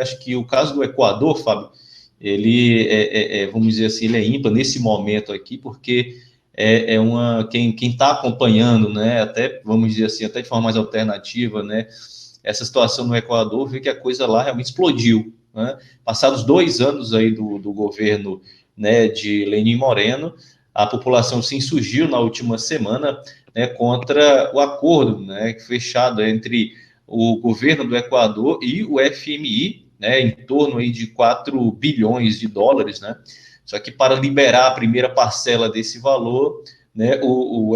Acho que o caso do Equador, Fábio, ele vamos dizer assim, ele é ímpar nesse momento aqui, porque quem está acompanhando, né, até, vamos dizer assim, até de forma mais alternativa, né, essa situação no Equador, vê que a coisa lá realmente explodiu, né? Passados 2 anos aí do governo, né, de Lenín Moreno, a população se insurgiu na última semana, né, contra o acordo, né, fechado entre o governo do Equador e o FMI, né, em torno aí de 4 bilhões de dólares, né? Só que para liberar a primeira parcela desse valor, né, o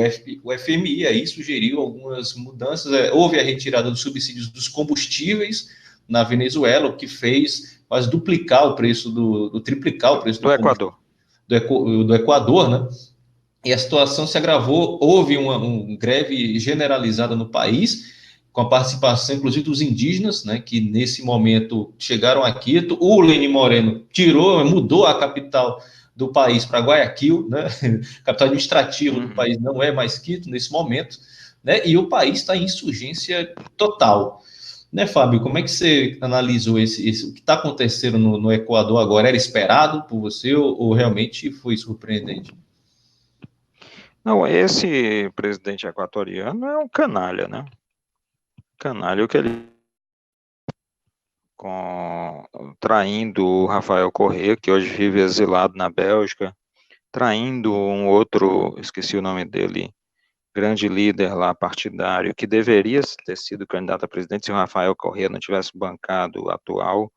FMI aí sugeriu algumas mudanças. Houve a retirada dos subsídios dos combustíveis na Venezuela, o que fez quase duplicar o preço triplicar o preço do Equador. Do Equador, né? E a situação se agravou, houve uma greve generalizada no país, com a participação, inclusive, dos indígenas, né, que nesse momento chegaram a Quito. O Lenín Moreno mudou a capital do país para Guayaquil, né, capital administrativa do país não é mais Quito nesse momento, né, e o país está em insurgência total. Né, Fábio, como é que você analisou o que está acontecendo no Equador agora? Era esperado por você ou realmente foi surpreendente? Não, esse presidente equatoriano é um canalha, né? Canalha, o que ele traindo o Rafael Correa, que hoje vive exilado na Bélgica, traindo um outro, esqueci o nome dele, grande líder lá partidário, que deveria ter sido candidato a presidente se o Rafael Correa não tivesse bancado o atual,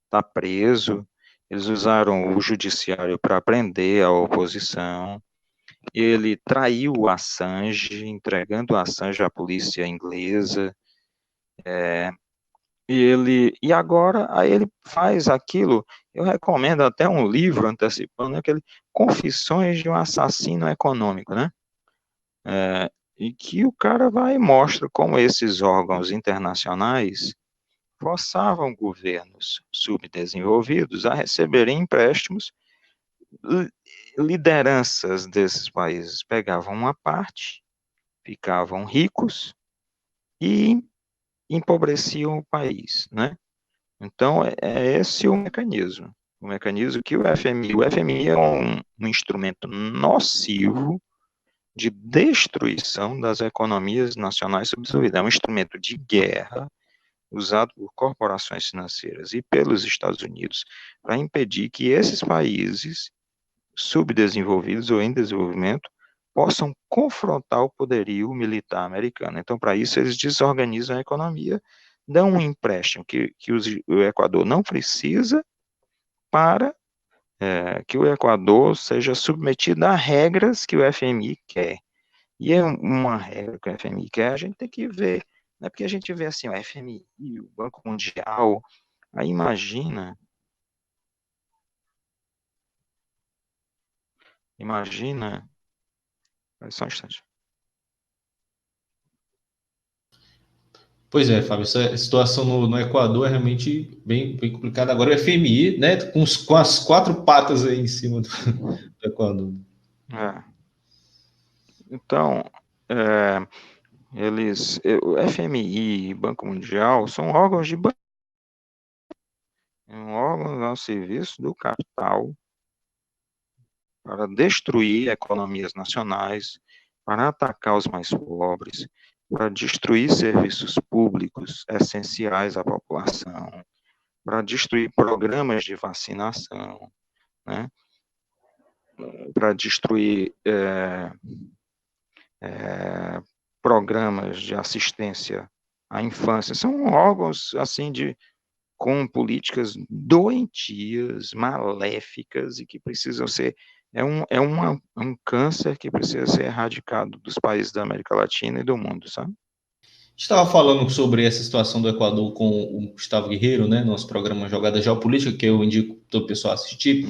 está preso. Eles usaram o judiciário para prender a oposição. Ele traiu o Assange, entregando o Assange à polícia inglesa. E agora aí ele faz aquilo. Eu recomendo até um livro antecipando, aquele Confissões de um Assassino Econômico, né? E que o cara vai e mostra como esses órgãos internacionais forçavam governos subdesenvolvidos a receberem empréstimos. Lideranças desses países pegavam uma parte, ficavam ricos e empobreciam o país, né? Então, é esse o mecanismo que o FMI é um instrumento nocivo de destruição das economias nacionais subdesenvolvidas, é um instrumento de guerra usado por corporações financeiras e pelos Estados Unidos para impedir que esses países subdesenvolvidos ou em desenvolvimento possam confrontar o poderio militar americano. Então, para isso, eles desorganizam a economia, dão um empréstimo que o Equador não precisa para que o Equador seja submetido a regras que o FMI quer. E é uma regra que o FMI quer, a gente tem que ver, não é porque a gente vê assim, o FMI, o Banco Mundial, aí imagina, só um instante. Pois é, Fábio, essa situação no Equador é realmente bem complicada. Agora o FMI, né, com as 4 patas aí em cima do Equador. Então, o FMI e Banco Mundial são órgãos órgãos ao serviço do capital para destruir economias nacionais, para atacar os mais pobres, para destruir serviços públicos essenciais à população, para destruir programas de vacinação, né? Para destruir programas de assistência à infância. São órgãos assim com políticas doentias, maléficas e que precisam ser um câncer que precisa ser erradicado dos países da América Latina e do mundo, sabe? Estava falando sobre essa situação do Equador com o Gustavo Guerreiro, né, nosso programa Jogada Geopolítica, que eu indico todo o pessoal assistir,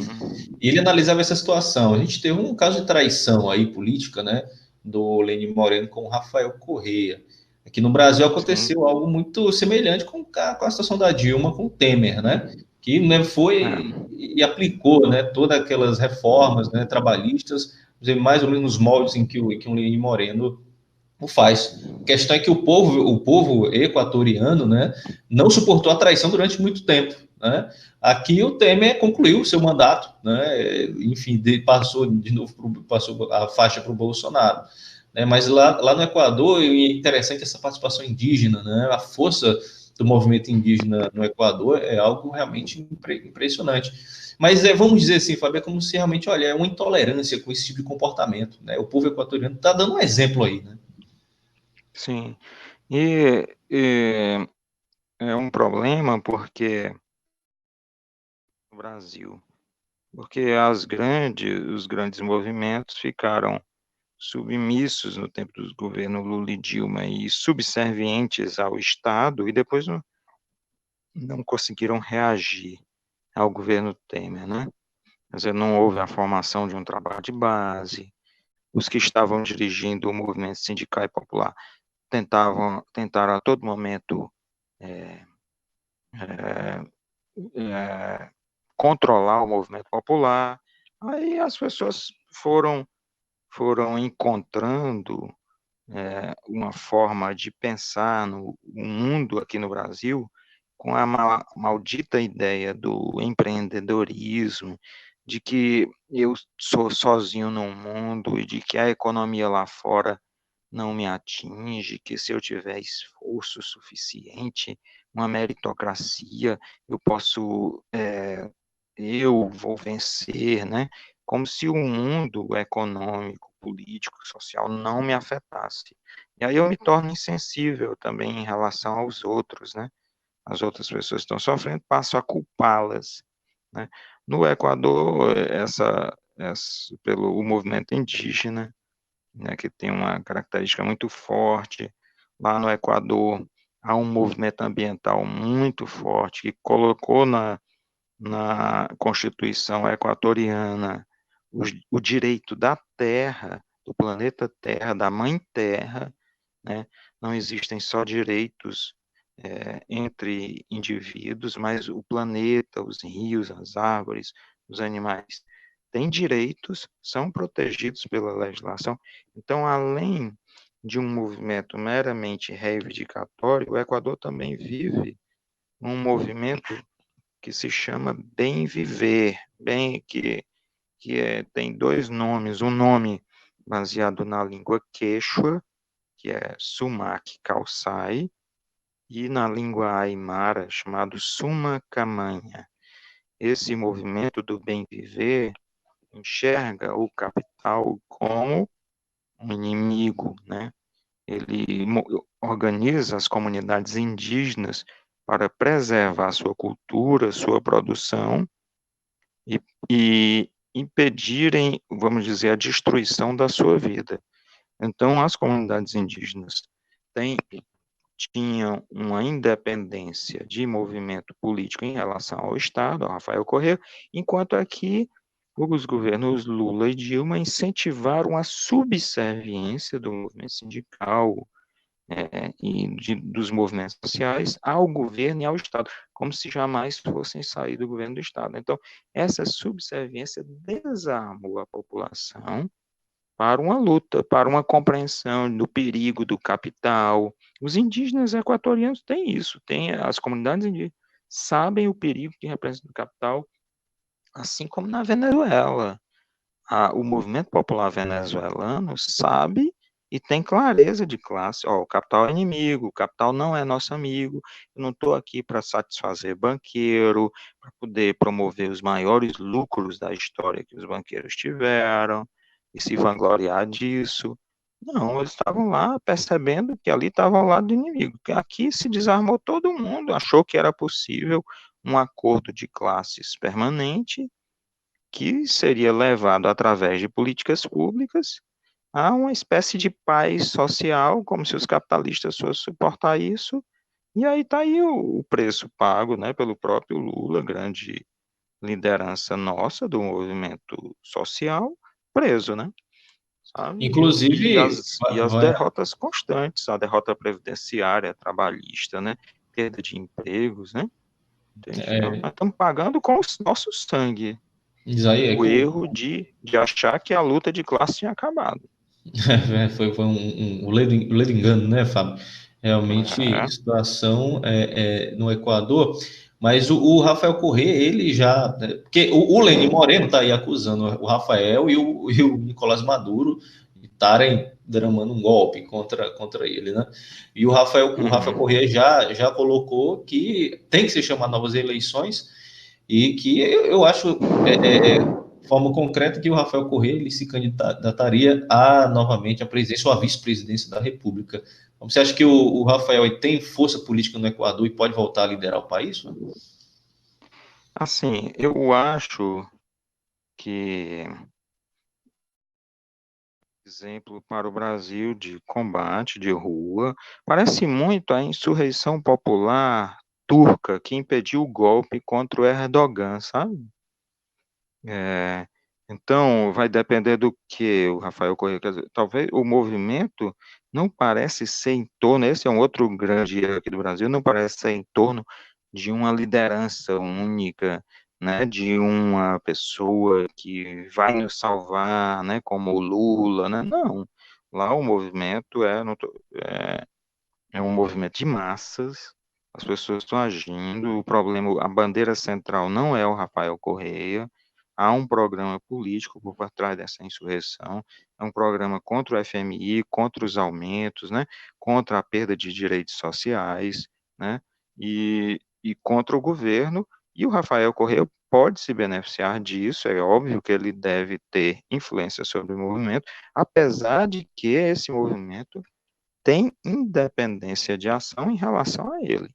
e ele analisava essa situação. A gente teve um caso de traição aí política, né, do Lenín Moreno com o Rafael Correa. Aqui no Brasil aconteceu algo muito semelhante com a situação da Dilma com o Temer, né, que, né, foi e aplicou, né, todas aquelas reformas, né, trabalhistas, mais ou menos nos moldes em que o Lenín Moreno o faz. A questão é que o povo equatoriano, né, não suportou a traição durante muito tempo, né? Aqui o Temer concluiu o seu mandato, né? Enfim, passou de novo, passou a faixa para o Bolsonaro. Né? Mas lá no Equador, é interessante essa participação indígena, né? A força do movimento indígena no Equador é algo realmente impressionante. Mas vamos dizer assim, Fábio, é como se realmente, olha, é uma intolerância com esse tipo de comportamento, né? O povo equatoriano está dando um exemplo aí, né? Sim. E é um problema porque o Brasil, porque os grandes movimentos ficaram submissos no tempo do governo Lula e Dilma e subservientes ao Estado e depois não conseguiram reagir ao governo Temer, né? Quer dizer, não houve a formação de um trabalho de base, os que estavam dirigindo o movimento sindical e popular tentaram a todo momento é, é, é, controlar o movimento popular. Aí as pessoas foram encontrando uma forma de pensar no mundo aqui no Brasil com a maldita ideia do empreendedorismo, de que eu sou sozinho no mundo e de que a economia lá fora não me atinge, que se eu tiver esforço suficiente, uma meritocracia, eu posso, eu vou vencer, né? Como se o mundo econômico, político, social não me afetasse. E aí eu me torno insensível também em relação aos outros, né? As outras pessoas estão sofrendo, passo a culpá-las, né? No Equador, pelo o movimento indígena, né, que tem uma característica muito forte. Lá no Equador, há um movimento ambiental muito forte que colocou na Constituição equatoriana o direito da terra, do planeta Terra, da Mãe Terra, né? Não existem só direitos entre indivíduos, mas o planeta, os rios, as árvores, os animais têm direitos, são protegidos pela legislação. Então, além de um movimento meramente reivindicatório, o Equador também vive um movimento que se chama Bem Viver, tem dois nomes, um nome baseado na língua quechua, que é Sumac Calçai, e na língua aimara, chamado Sumacamanha. Esse movimento do bem viver enxerga o capital como um inimigo, né? Ele organiza as comunidades indígenas para preservar sua cultura, sua produção e impedirem, vamos dizer, a destruição da sua vida. Então, as comunidades indígenas têm tinham uma independência de movimento político em relação ao Estado, ao Rafael Correa, enquanto aqui os governos Lula e Dilma incentivaram a subserviência do movimento sindical dos movimentos sociais ao governo e ao Estado, como se jamais fossem sair do governo do Estado. Então, essa subserviência desarmou a população para uma luta, para uma compreensão do perigo do capital. Os indígenas equatorianos têm isso, as comunidades indígenas sabem o perigo que representa o capital, assim como na Venezuela. O movimento popular venezuelano sabe e tem clareza de classe. O capital é inimigo, o capital não é nosso amigo. Eu não estou aqui para satisfazer banqueiro, para poder promover os maiores lucros da história que os banqueiros tiveram e se vangloriar disso. Não, eles estavam lá percebendo que ali estava ao lado do inimigo. Que aqui se desarmou todo mundo, achou que era possível um acordo de classes permanente que seria levado através de políticas públicas a uma espécie de paz social, como se os capitalistas fossem suportar isso, e aí está aí o preço pago, né, pelo próprio Lula, grande liderança nossa do movimento social, preso, né, sabe? Inclusive, E as derrotas constantes, a derrota previdenciária, trabalhista, né, perda de empregos, né, entende? Então, nós estamos pagando com o nosso sangue o erro de achar que a luta de classe tinha acabado. Foi um ledo engano, né, Fábio? Realmente, situação no Equador. Mas o Rafael Corrêa, ele já. Porque o Lenin Moreno está aí acusando o Rafael e o Nicolás Maduro de estarem tramando um golpe contra ele, né? E o Rafael Uhum. Corrêa já colocou que tem que se chamar novas eleições e que eu acho, de forma concreta, que o Rafael Corrêa ele se candidataria a novamente à presidência ou à vice-presidência da República. Você acha que o Rafael tem força política no Equador e pode voltar a liderar o país? Mano? Assim, eu acho que exemplo para o Brasil de combate de rua parece muito a insurreição popular turca que impediu o golpe contra o Erdogan, sabe? É, então, vai depender do que o Rafael Correia quer dizer. Talvez o movimento não parece ser em torno, esse é um outro grande erro aqui do Brasil, não parece ser em torno de uma liderança única, né, de uma pessoa que vai nos salvar, né, como o Lula, né, não. Lá o movimento é um movimento de massas, as pessoas estão agindo, o problema, a bandeira central não é o Rafael Correia, há um programa político por trás dessa insurreição, é um programa contra o FMI, contra os aumentos, né, contra a perda de direitos sociais, né, e contra o governo, e o Rafael Correia pode se beneficiar disso, é óbvio que ele deve ter influência sobre o movimento, apesar de que esse movimento tem independência de ação em relação a ele.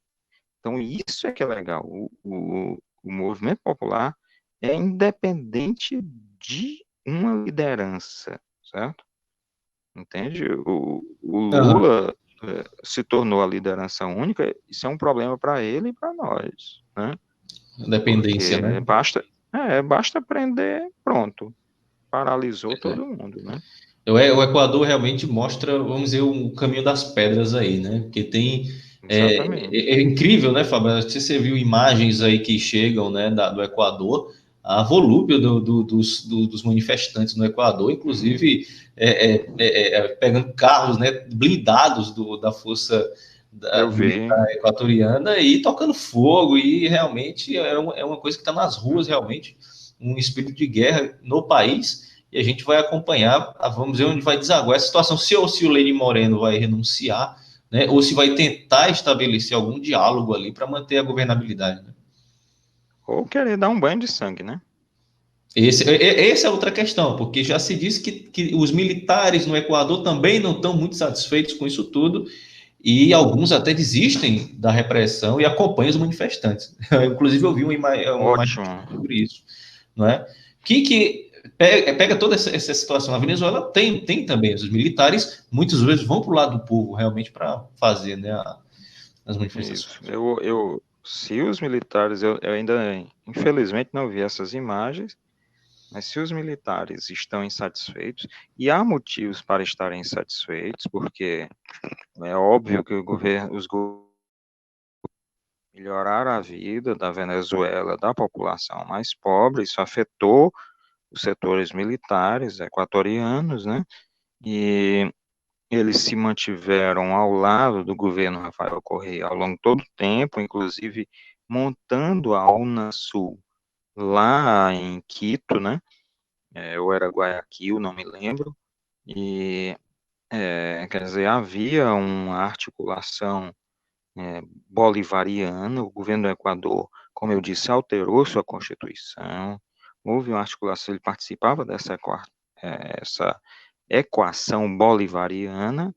Então, isso é que é legal. O movimento popular é independente de uma liderança, certo? Entende? O Aham. Lula se tornou a liderança única, isso é um problema para ele e para nós, né? Dependência, Porque né? basta prender, pronto, paralisou Pois é. todo mundo, né? O Equador realmente mostra, vamos dizer, um caminho das pedras aí, né? Porque tem. Exatamente. É incrível, né, Fábio? Você viu imagens aí que chegam, né, do Equador, a volúpia dos manifestantes no Equador, inclusive pegando carros, né, blindados da força Eu vi. militar equatoriana e tocando fogo, e realmente é uma coisa que está nas ruas, realmente, um espírito de guerra no país. E a gente vai acompanhar, vamos ver onde vai desaguar essa situação, se o Lenin Moreno vai renunciar, né, ou se vai tentar estabelecer algum diálogo ali para manter a governabilidade. Né? Ou querer dar um banho de sangue, né? Essa é outra questão, porque já se diz que os militares no Equador também não estão muito satisfeitos com isso tudo, e alguns até desistem da repressão e acompanham os manifestantes. Inclusive, eu vi uma imagem Ótimo. sobre isso. Não é? Que pega toda essa situação. A Venezuela tem também os militares, muitas vezes vão para o lado do povo realmente para fazer, né, as Isso. manifestações. Se os militares, eu ainda, infelizmente, não vi essas imagens, mas se os militares estão insatisfeitos, e há motivos para estarem insatisfeitos, porque é óbvio que os governos melhoraram a vida da Venezuela, da população mais pobre, isso afetou os setores militares equatorianos, né? E eles se mantiveram ao lado do governo Rafael Correa ao longo de todo o tempo, inclusive montando a Unasul lá em Quito, né? Ou era Guayaquil, não me lembro. E, quer dizer, havia uma articulação bolivariana, o governo do Equador, como eu disse, alterou sua constituição, houve uma articulação, ele participava essa equação bolivariana.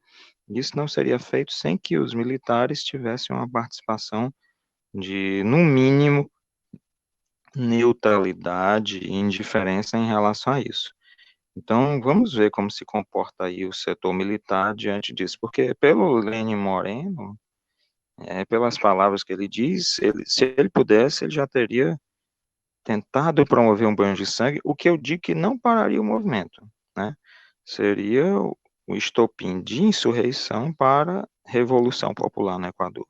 Isso não seria feito sem que os militares tivessem uma participação de, no mínimo, neutralidade e indiferença em relação a isso. Então, vamos ver como se comporta aí o setor militar diante disso, porque pelo Lenin Moreno, pelas palavras que ele diz, se ele pudesse, ele já teria tentado promover um banho de sangue, o que eu digo que não pararia o movimento, né? Seria o estopim de insurreição para revolução popular no Equador.